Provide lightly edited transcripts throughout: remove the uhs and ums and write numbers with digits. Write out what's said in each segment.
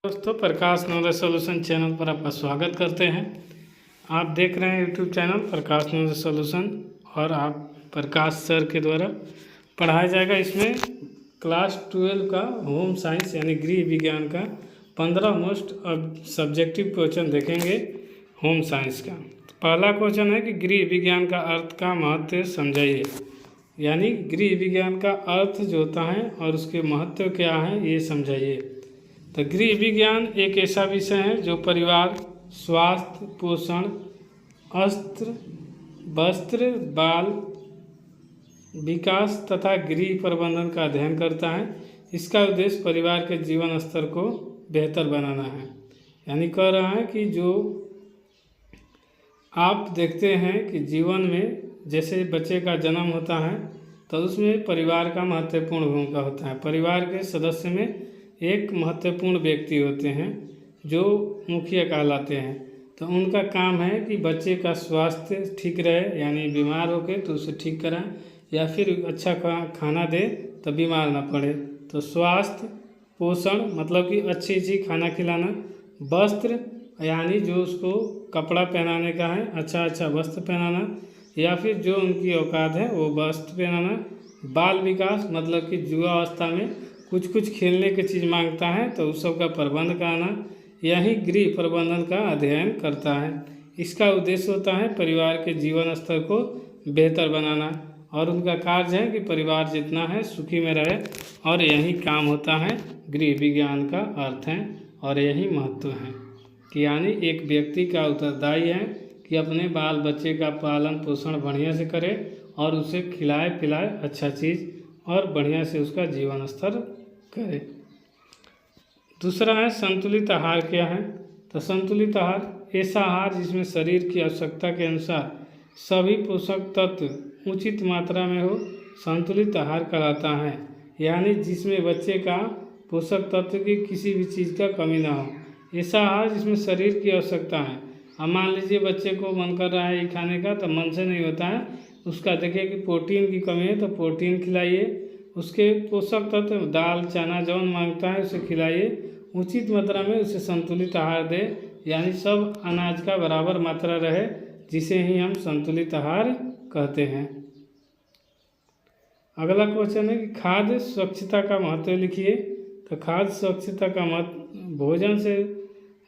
दोस्तों, प्रकाश knowledge solution channel पर आपका स्वागत करते हैं। आप देख रहे हैं यूट्यूब चैनल प्रकाश नॉलेज सॉल्यूशन और आप प्रकाश सर के द्वारा पढ़ाया जाएगा। इसमें क्लास 12 का होम साइंस यानी गृह विज्ञान का 15 मोस्ट सब्जेक्टिव क्वेश्चन देखेंगे होम साइंस का। तो पहला क्वेश्चन है कि गृह विज्ञान का अर्थ का महत्व समझाइए। यानी गृह विज्ञान का अर्थ जो होता है और उसके महत्व क्या है ये समझाइए। तो गृह विज्ञान एक ऐसा विषय है जो परिवार, स्वास्थ्य, पोषण, अस्त्र, वस्त्र, बाल विकास तथा गृह प्रबंधन का अध्ययन करता है। इसका उद्देश्य परिवार के जीवन स्तर को बेहतर बनाना है। यानी कह रहा है कि जो आप देखते हैं कि जीवन में जैसे बच्चे का जन्म होता है तो उसमें परिवार का महत्वपूर्ण भूमिका होता है। परिवार के सदस्य में एक महत्वपूर्ण व्यक्ति होते हैं जो मुखिया कहलाते हैं। तो उनका काम है कि बच्चे का स्वास्थ्य ठीक रहे, यानी बीमार हो के तो उसे ठीक कराएं या फिर अच्छा खाना दे तो बीमार ना पड़े। तो स्वास्थ्य, पोषण मतलब कि अच्छी खाना खिलाना, वस्त्र यानी जो उसको कपड़ा पहनाने का है, अच्छा वस्त्र पहनाना या फिर जो उनकी औकात है वो वस्त्र पहनाना, बाल विकास मतलब कि युवा अवस्था में कुछ खेलने की चीज़ मांगता है तो उस सब का प्रबंध कराना, यही गृह प्रबंधन का अध्ययन करता है। इसका उद्देश्य होता है परिवार के जीवन स्तर को बेहतर बनाना और उनका कार्य है कि परिवार जितना है सुखी में रहे और यही काम होता है। गृह विज्ञान का अर्थ है और यही महत्व है कि यानी एक व्यक्ति का उत्तरदायी है कि अपने बाल बच्चे का पालन पोषण बढ़िया से करे और उसे खिलाए पिलाए अच्छा चीज़ और बढ़िया से उसका जीवन स्तर करे। दूसरा है संतुलित आहार क्या है। तो संतुलित आहार ऐसा आहार जिसमें शरीर की आवश्यकता के अनुसार सभी पोषक तत्व उचित मात्रा में हो, संतुलित आहार कहलाता है। यानी जिसमें बच्चे का पोषक तत्व की किसी भी चीज़ का कमी ना हो, ऐसा आहार जिसमें शरीर की आवश्यकता है। अब मान लीजिए बच्चे को मन कर रहा है ये खाने का तो मन से नहीं होता है, उसका देखिए कि प्रोटीन की कमी है तो प्रोटीन खिलाइए, उसके पोषक तत्व दाल चना जौन मांगता है उसे खिलाइए, उचित मात्रा में उसे संतुलित आहार दे, यानी सब अनाज का बराबर मात्रा रहे, जिसे ही हम संतुलित आहार कहते हैं। अगला क्वेश्चन है कि खाद्य स्वच्छता का महत्व लिखिए। तो खाद्य स्वच्छता का महत्व भोजन से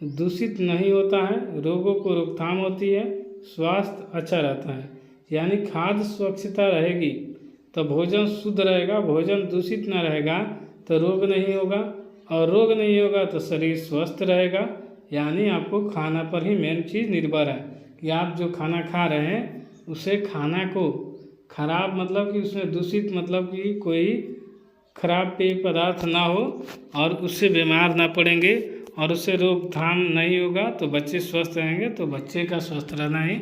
दूषित नहीं होता है, रोगों को रोकथाम होती है, स्वास्थ्य अच्छा रहता है। यानी खाद्य स्वच्छता रहेगी तो भोजन शुद्ध रहेगा, भोजन दूषित ना रहेगा तो रोग नहीं होगा और रोग नहीं होगा तो शरीर स्वस्थ रहेगा। यानी आपको खाना पर ही मेन चीज़ निर्भर है कि आप जो खाना खा रहे हैं उसे खाना को खराब मतलब कि उसमें दूषित मतलब कि कोई खराब पेय पदार्थ ना हो और उससे बीमार ना पड़ेंगे और उससे रोकथाम नहीं होगा तो बच्चे स्वस्थ रहेंगे। तो बच्चे का स्वस्थ रहना ही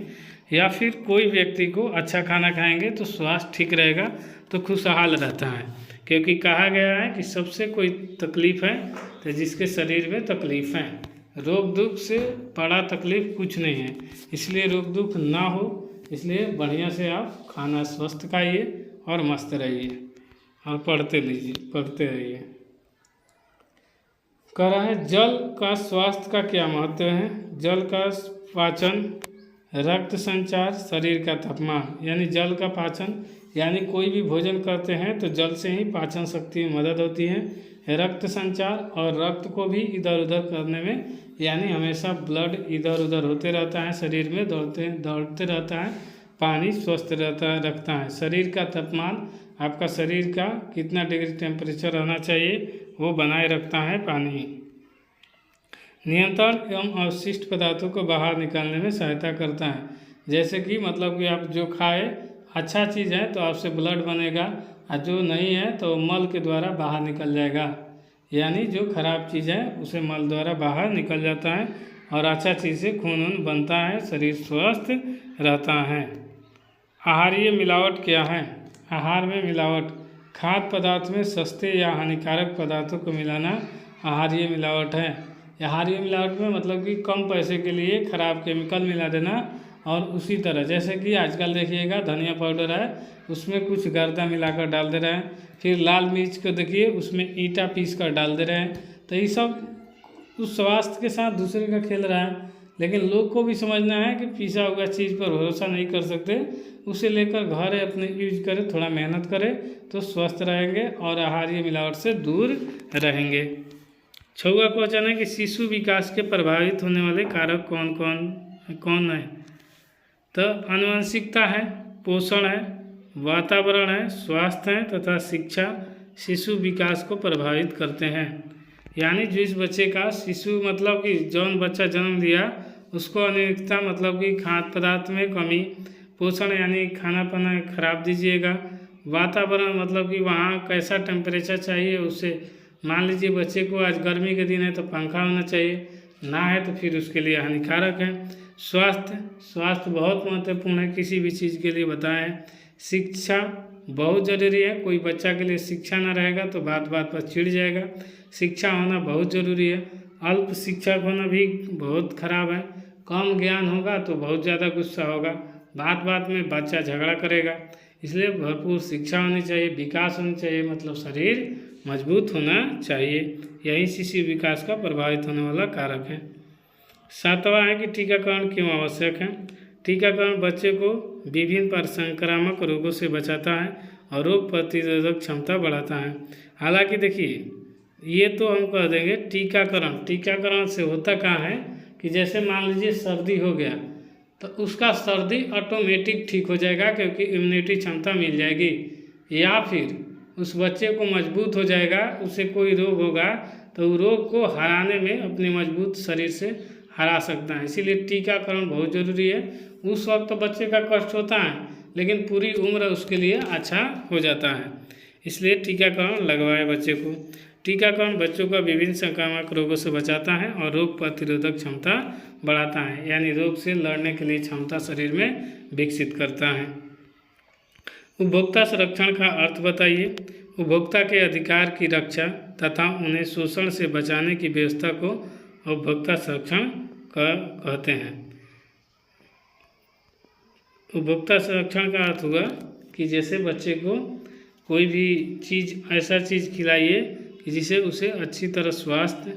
या फिर कोई व्यक्ति को अच्छा खाना खाएंगे तो स्वास्थ्य ठीक रहेगा तो खुशहाल रहता है। क्योंकि कहा गया है कि सबसे कोई तकलीफ़ है तो जिसके शरीर में तकलीफ़ है, रोग दुख से बड़ा तकलीफ़ कुछ नहीं है। इसलिए रोग दुख ना हो, इसलिए बढ़िया से आप खाना स्वस्थ खाइए और मस्त रहिए और पढ़ते रहिए। कह रहा है जल का स्वास्थ्य का क्या महत्व है। जल का पाचन, रक्त संचार, शरीर का तापमान, यानी जल का पाचन यानी कोई भी भोजन करते हैं तो जल से ही पाचन शक्ति में मदद होती है। रक्त संचार और रक्त को भी इधर उधर करने में, यानी हमेशा ब्लड इधर उधर होते रहता है, शरीर में दौड़ते रहता है, पानी स्वस्थ रखता है। शरीर का तापमान, आपका शरीर का कितना डिग्री टेम्परेचर रहना चाहिए वो बनाए रखता है पानी। नियंत्रण एवं अवशिष्ट पदार्थों को बाहर निकालने में सहायता करता है। जैसे कि मतलब कि आप जो खाए अच्छा चीज़ है तो आपसे ब्लड बनेगा और जो नहीं है तो मल के द्वारा बाहर निकल जाएगा। यानी जो खराब चीज़ है उसे मल द्वारा बाहर निकल जाता है और अच्छा चीज़ से खून बनता है, शरीर स्वस्थ रहता है। आहारीय मिलावट क्या है। आहार में मिलावट, खाद्य पदार्थ में सस्ते या हानिकारक पदार्थों को मिलाना आहारीय मिलावट है। आहारीय मिलावट में मतलब कि कम पैसे के लिए खराब केमिकल मिला देना और उसी तरह जैसे कि आजकल देखिएगा धनिया पाउडर है उसमें कुछ गर्दा मिलाकर डाल दे रहे हैं, फिर लाल मिर्च को देखिए उसमें ईंटा पीस कर डाल दे रहे हैं। तो ये सब उस स्वास्थ्य के साथ दूसरे का खेल रहा है। लेकिन लोग को भी समझना है कि पिसा हुआ चीज़ पर भरोसा नहीं कर सकते, उसे लेकर घर अपने यूज करें, थोड़ा मेहनत करें तो स्वस्थ रहेंगे और आहारीय मिलावट से दूर रहेंगे। 6वां क्वेश्चन है कि शिशु विकास के प्रभावित होने वाले कारक कौन है। तो आनुवंशिकता है, पोषण है, वातावरण है, स्वास्थ्य है तथा शिक्षा शिशु विकास को प्रभावित करते हैं। यानी जिस बच्चे का शिशु मतलब कि जौन बच्चा जन्म लिया उसको अनियमितता मतलब कि खाद्य पदार्थ में कमी, पोषण यानी खाना पाना खराब दीजिएगा, वातावरण मतलब कि वहाँ कैसा टेम्परेचर चाहिए उससे, मान लीजिए बच्चे को आज गर्मी के दिन है तो पंखा होना चाहिए, ना है तो फिर उसके लिए हानिकारक है। स्वास्थ्य बहुत महत्वपूर्ण है किसी भी चीज़ के लिए बताएं। शिक्षा बहुत ज़रूरी है, कोई बच्चा के लिए शिक्षा ना रहेगा तो बात बात पर चिढ़ जाएगा, शिक्षा होना बहुत ज़रूरी है। अल्प शिक्षक होना भी बहुत खराब है, कम ज्ञान होगा तो बहुत ज़्यादा गुस्सा होगा, बात बात में बच्चा झगड़ा करेगा, इसलिए भरपूर शिक्षा होनी चाहिए, विकास होनी चाहिए मतलब शरीर मजबूत होना चाहिए। यही शिशु विकास का प्रभावित होने वाला कारक है। 7वां है कि टीकाकरण क्यों आवश्यक है। टीकाकरण बच्चे को विभिन्न संक्रामक रोगों से बचाता है और रोग प्रतिरोधक क्षमता बढ़ाता है। हालांकि देखिए ये तो हम कह देंगे टीकाकरण से होता कहाँ है कि जैसे मान लीजिए सर्दी हो गया तो उसका सर्दी ऑटोमेटिक ठीक हो जाएगा क्योंकि इम्यूनिटी क्षमता मिल जाएगी, या फिर उस बच्चे को मजबूत हो जाएगा, उसे कोई रोग होगा तो रोग को हराने में अपने मजबूत शरीर से हरा सकता है। इसीलिए टीकाकरण बहुत ज़रूरी है। उस वक्त तो बच्चे का कष्ट होता है लेकिन पूरी उम्र उसके लिए अच्छा हो जाता है, इसलिए टीकाकरण लगवाए बच्चे को। टीकाकरण बच्चों का विभिन्न संक्रामक रोगों से बचाता है और रोग प्रतिरोधक क्षमता बढ़ाता है, यानी रोग से लड़ने के लिए क्षमता शरीर में विकसित करता है। उपभोक्ता संरक्षण का अर्थ बताइए। उपभोक्ता के अधिकार की रक्षा तथा उन्हें शोषण से बचाने की व्यवस्था को उपभोक्ता संरक्षण कहते हैं। उपभोक्ता संरक्षण का अर्थ हुआ कि जैसे बच्चे को कोई भी चीज़ ऐसा चीज़ खिलाइए कि जिसे उसे अच्छी तरह स्वास्थ्य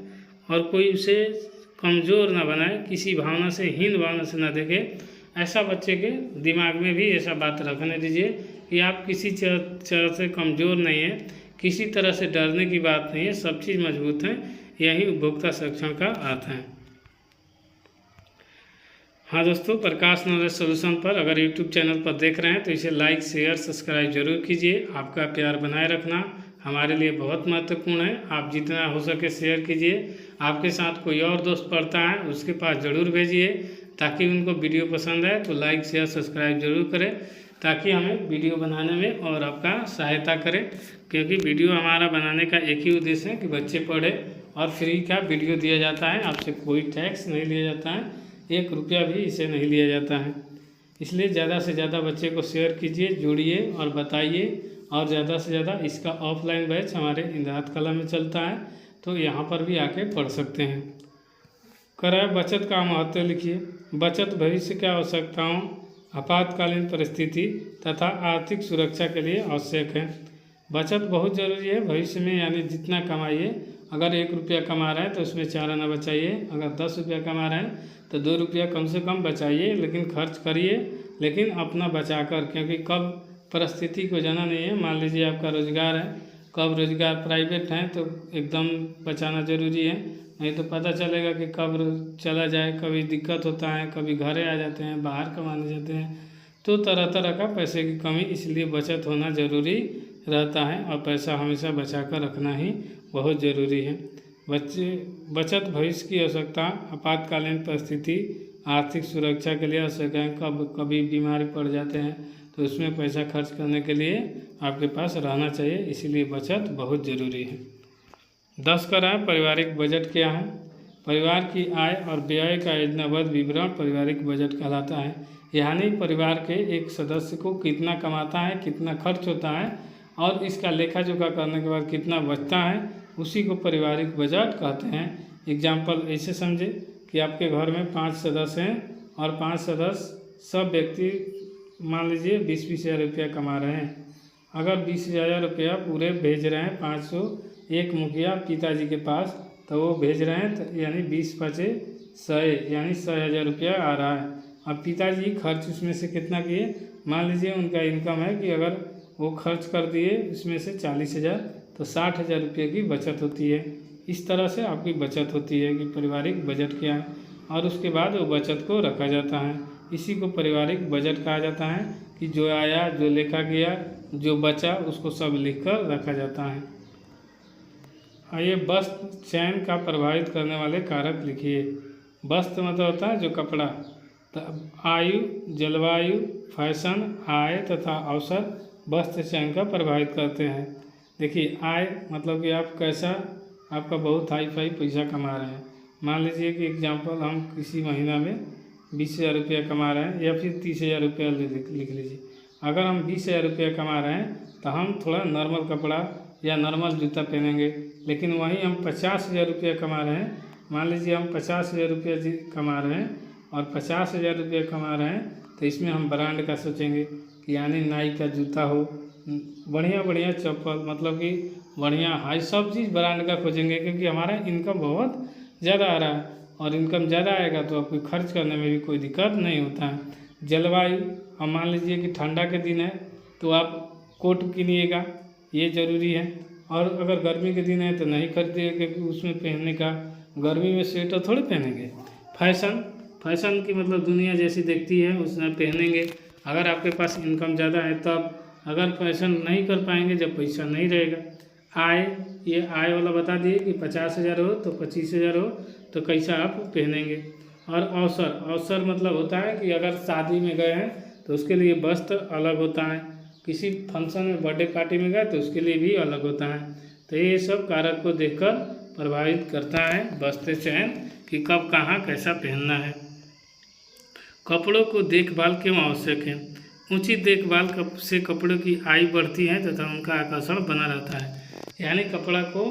और कोई उसे कमज़ोर ना बनाए, किसी भावना से हीन भावना से ना देखे, ऐसा बच्चे के दिमाग में भी ऐसा बात रखने दीजिए कि आप किसी तरह से कमज़ोर नहीं है, किसी तरह से डरने की बात नहीं है, सब चीज़ मजबूत है। यही उपभोक्ता संरक्षण का अर्थ है। हाँ दोस्तों, प्रकाश नॉलेज सॉल्यूशन पर अगर यूट्यूब चैनल पर देख रहे हैं तो इसे लाइक शेयर सब्सक्राइब जरूर कीजिए। आपका प्यार बनाए रखना हमारे लिए बहुत महत्वपूर्ण है। आप जितना हो सके शेयर कीजिए। आपके साथ कोई और दोस्त पढ़ता है उसके पास ज़रूर भेजिए ताकि उनको वीडियो पसंद आए तो लाइक शेयर सब्सक्राइब जरूर करें, ताकि हमें वीडियो बनाने में और आपका सहायता करें। क्योंकि वीडियो हमारा बनाने का एक ही उद्देश्य है कि बच्चे पढ़े और फ्री का वीडियो दिया जाता है, आपसे कोई टैक्स नहीं लिया जाता है, 1 रुपया भी इसे नहीं लिया जाता है। इसलिए ज़्यादा से ज़्यादा बच्चे को शेयर कीजिए, जोड़िए और बताइए। और ज़्यादा से ज़्यादा इसका ऑफलाइन बैच हमारे इंद्रात कला में चलता है, तो यहाँ पर भी आके पढ़ सकते हैं। कराए बचत का महत्व लिखिए। बचत भविष्य की आवश्यकताओं, आपातकालीन परिस्थिति तथा आर्थिक सुरक्षा के लिए आवश्यक है। बचत बहुत ज़रूरी है भविष्य में, यानी जितना कमाइए, अगर 1 रुपया कमा रहे हैं तो उसमें 4 आना बचाइए, अगर 10 रुपया कमा रहे हैं तो 2 रुपया कम से कम बचाइए, लेकिन खर्च करिए, लेकिन अपना बचा कर, क्योंकि कब परिस्थिति को जाना नहीं है। मान लीजिए आपका रोज़गार है, कब रोज़गार प्राइवेट है तो एकदम बचाना ज़रूरी है, नहीं तो पता चलेगा कि कब चला जाए, कभी दिक्कत होता है, कभी घरे आ जाते हैं, बाहर कमाने जाते हैं, तो तरह तरह का पैसे की कमी, इसलिए बचत होना ज़रूरी रहता है और पैसा हमेशा बचा कर रखना ही बहुत ज़रूरी है। बचत भविष्य की आवश्यकता, आपातकालीन परिस्थिति, आर्थिक सुरक्षा के लिए आवश्यक है। कभी बीमारी पड़ जाते हैं तो उसमें पैसा खर्च करने के लिए आपके पास रहना चाहिए, इसीलिए बचत बहुत ज़रूरी है। 10 कराएँ पारिवारिक बजट क्या है। परिवार की आय और व्यय का योजनाबद्ध विवरण पारिवारिक बजट कहलाता है। यानी परिवार के एक सदस्य को कितना कमाता है, कितना खर्च होता है और इसका लेखा जोखा करने के बाद कितना बचता है, उसी को पारिवारिक बजट कहते हैं। एग्जाम्पल ऐसे समझे कि आपके घर में 5 सदस्य हैं और 5 सदस्य सब व्यक्ति मान लीजिए 20-20 हज़ार रुपया कमा रहे हैं। अगर 20 हज़ार रुपया पूरे भेज रहे हैं, 500 एक मुखिया पिताजी के पास, तो वो भेज रहे हैं, तो यानी 20×5 = 100, यानी 100,000 रुपया आ रहा है। अब पिताजी खर्च उसमें से कितना किए, मान लीजिए उनका इनकम है कि अगर वो खर्च कर दिए इसमें से 40,000, तो 60,000 रुपये की बचत होती है। इस तरह से आपकी बचत होती है कि पारिवारिक बजट क्या है, और उसके बाद वो बचत को रखा जाता है। इसी को पारिवारिक बजट कहा जाता है कि जो आया, जो लेखा गया, जो बचा, उसको सब लिखकर रखा जाता है। आइए, वस्त्र चयन का प्रभावित करने वाले कारक लिखिए। वस्त्र मतलब होता है जो कपड़ा, तो आयु, जलवायु, फैशन, आय तथा अवसर वस्त्र चयन का प्रभावित करते हैं। देखिए, आय मतलब कि आप कैसा, आपका बहुत हाई फाई पैसा कमा रहे हैं। मान लीजिए कि एग्जांपल, हम किसी महीना में 20,000 रुपया कमा रहे हैं, या फिर 30,000 रुपया लिख लीजिए। अगर हम 20,000 रुपया कमा रहे हैं तो हम थोड़ा नॉर्मल कपड़ा या नॉर्मल जूता पहनेंगे, लेकिन वहीं हम 50,000 रुपया कमा रहे हैं, मान लीजिए हम 50,000 रुपया कमा रहे हैं और 50,000 रुपया कमा रहे हैं, तो इसमें हम ब्रांड का सोचेंगे कि यानी नाइक का जूता हो, बढ़िया बढ़िया चप्पल, मतलब कि बढ़िया हाई, सब चीज़ ब्रांड का खोजेंगे, क्योंकि हमारा इनकम बहुत ज़्यादा आ रहा है, और इनकम ज़्यादा आएगा तो आपको खर्च करने में भी कोई दिक्कत नहीं होता है। जलवायु, अब मान लीजिए कि ठंडा के दिन है तो आप कोट किनिएगा, ये ज़रूरी है, और अगर गर्मी के दिन है तो नहीं खरीदिएगा, क्योंकि उसमें पहनने का, गर्मी में स्वेटर थोड़ी पहनेंगे। फैशन, फैशन की मतलब दुनिया जैसी देखती है उसमें पहनेंगे। अगर आपके पास इनकम ज़्यादा है तब, अगर फैशन नहीं कर पाएंगे जब पैसा नहीं रहेगा। आय, ये आय वाला बता दिए कि 50,000 हो तो 25,000 हो तो कैसा आप पहनेंगे। और अवसर, अवसर मतलब होता है कि अगर शादी में गए हैं तो उसके लिए वस्त्र अलग होता है, किसी फंक्शन में, बर्थडे पार्टी में गए तो उसके लिए भी अलग होता है। तो ये सब कारक को देखकर प्रभावित करता है वस्त्र चयन कि कब कहाँ कैसा पहनना है। कपड़ों को देखभाल क्यों आवश्यक है। उचित देखभाल से कपड़ों की आयु बढ़ती है तथा उनका आकर्षण बना रहता है। यानी कपड़ा को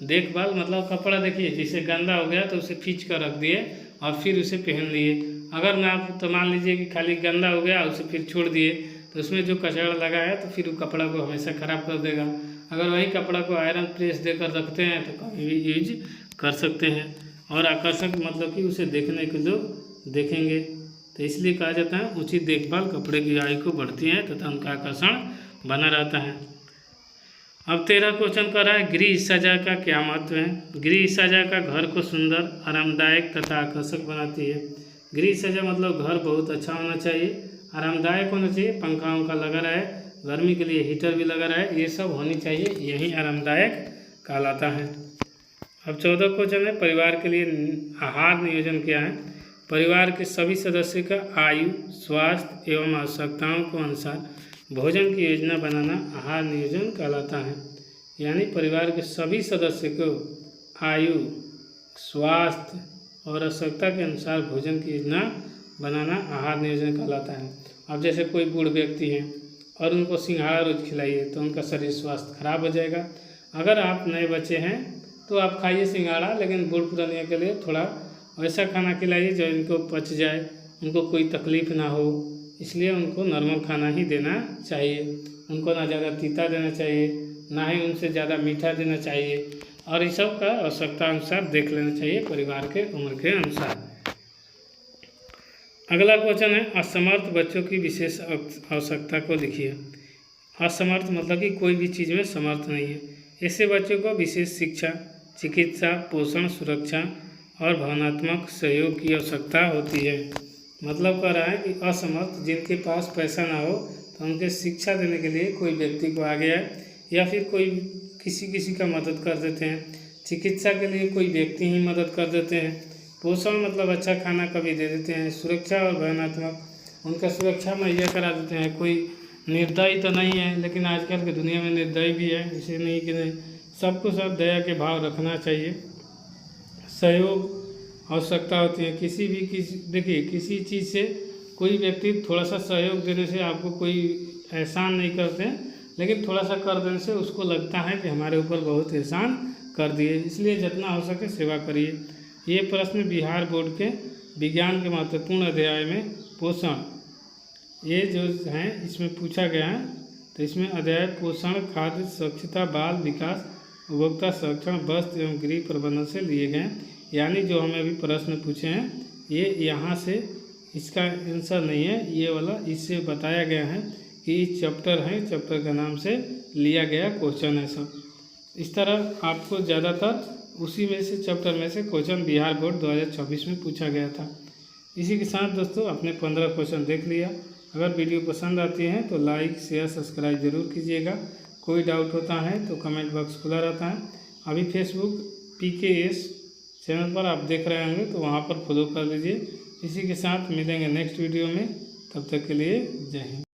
देखभाल मतलब, कपड़ा देखिए जैसे गंदा हो गया तो उसे खींच कर रख दिए और फिर उसे पहन लिए। अगर ना, तो मान लीजिए कि खाली गंदा हो गया उसे फिर छोड़ दिए तो उसमें जो कचरा लगा है तो फिर वो कपड़ा को हमेशा ख़राब कर देगा। अगर वही कपड़ा को आयरन प्रेस देकर रखते हैं तो कभी भी यूज कर सकते हैं। और आकर्षक मतलब कि उसे देखने के लोग देखेंगे, तो इसलिए कहा जाता है उचित देखभाल कपड़े की आयु को बढ़ती है तथा उनका आकर्षण बना रहता है। अब 13 क्वेश्चन कर रहा है, गृह सज्जा का क्या महत्व है। गृह सज्जा का घर को सुंदर, आरामदायक तथा आकर्षक बनाती है। गृह सज्जा मतलब घर बहुत अच्छा होना चाहिए, आरामदायक होना चाहिए, पंखा उनका लगा रहा है, गर्मी के लिए हीटर भी लगा रहा है, ये सब होनी चाहिए, यही आरामदायक कहलाता है। अब 14 क्वेश्चन है, परिवार के लिए आहार नियोजन क्या है। परिवार के सभी सदस्यों का आयु, स्वास्थ्य एवं आवश्यकताओं के अनुसार भोजन की योजना बनाना आहार नियोजन कहलाता है। यानी परिवार के सभी सदस्य को आयु, स्वास्थ्य और आवश्यकता के अनुसार भोजन की योजना बनाना आहार नियोजन कहलाता है। अब जैसे कोई बूढ़ व्यक्ति हैं और उनको सिंघाड़ा रोज खिलाइए तो उनका शरीर स्वास्थ्य खराब हो जाएगा। अगर आप नए बच्चे हैं तो आप खाइए सिंघाड़ा, लेकिन बूढ़ पुरानियों के लिए थोड़ा वैसा खाना खिलाइए जो इनको पच जाए, उनको कोई तकलीफ़ ना हो, इसलिए उनको नॉर्मल खाना ही देना चाहिए। उनको ना ज़्यादा तीता देना चाहिए, ना ही उनसे ज़्यादा मीठा देना चाहिए, और इस सब का आवश्यकता अनुसार देख लेना चाहिए परिवार के उम्र के अनुसार। अगला क्वेश्चन है, असमर्थ बच्चों की विशेष आवश्यकता को लिखिए। असमर्थ मतलब कि कोई भी चीज़ में समर्थ नहीं है, ऐसे बच्चों को विशेष शिक्षा, चिकित्सा, पोषण, सुरक्षा और भावनात्मक सहयोग की आवश्यकता होती है। मतलब कह रहा है कि असमर्थ, जिनके पास पैसा ना हो तो उनके शिक्षा देने के लिए कोई व्यक्ति को आ गया है, या फिर कोई किसी का मदद कर देते हैं। चिकित्सा के लिए कोई व्यक्ति ही मदद कर देते हैं। पोषण मतलब अच्छा खाना कभी दे देते हैं। सुरक्षा और भावनात्मक, उनका सुरक्षा मुहैया करा देते हैं। कोई निर्दयी तो नहीं है, लेकिन आजकल की दुनिया में निर्दयी भी है, इसे नहीं कि नहीं, सबको सब दया के भाव रखना चाहिए। सहयोग आवश्यकता होती है, देखिए किसी चीज़ से कोई व्यक्ति थोड़ा सा सहयोग देने से आपको कोई एहसान नहीं करते हैं, लेकिन थोड़ा सा कर देने से उसको लगता है कि हमारे ऊपर बहुत एहसान कर दिए, इसलिए जितना हो सके सेवा करिए। ये प्रश्न बिहार बोर्ड के विज्ञान के महत्वपूर्ण अध्याय में पोषण, ये जो हैं इसमें पूछा गया है। तो इसमें अध्याय पोषण, खाद्य, स्वच्छता, बाल विकास उपभोक्ता संरक्षण, वस्त्र एवं गृह प्रबंधन से लिए गए। यानी जो हमें अभी प्रश्न पूछे हैं ये यहाँ से इसका आंसर नहीं है, ये वाला इससे बताया गया है कि इस चैप्टर है, चैप्टर का नाम से लिया गया क्वेश्चन है सब। इस तरह आपको ज़्यादातर उसी में से चैप्टर में से क्वेश्चन बिहार बोर्ड 2024 में पूछा गया था। इसी के साथ दोस्तों आपने 15 क्वेश्चन देख लिया। अगर वीडियो पसंद आती है तो लाइक शेयर सब्सक्राइब जरूर कीजिएगा। कोई डाउट होता है तो कमेंट बॉक्स खुला रहता है। अभी फेसबुक PKS चैनल पर आप देख रहे होंगे तो वहाँ पर फॉलो कर लीजिए। इसी के साथ मिलेंगे नेक्स्ट वीडियो में, तब तक के लिए जय हिंद।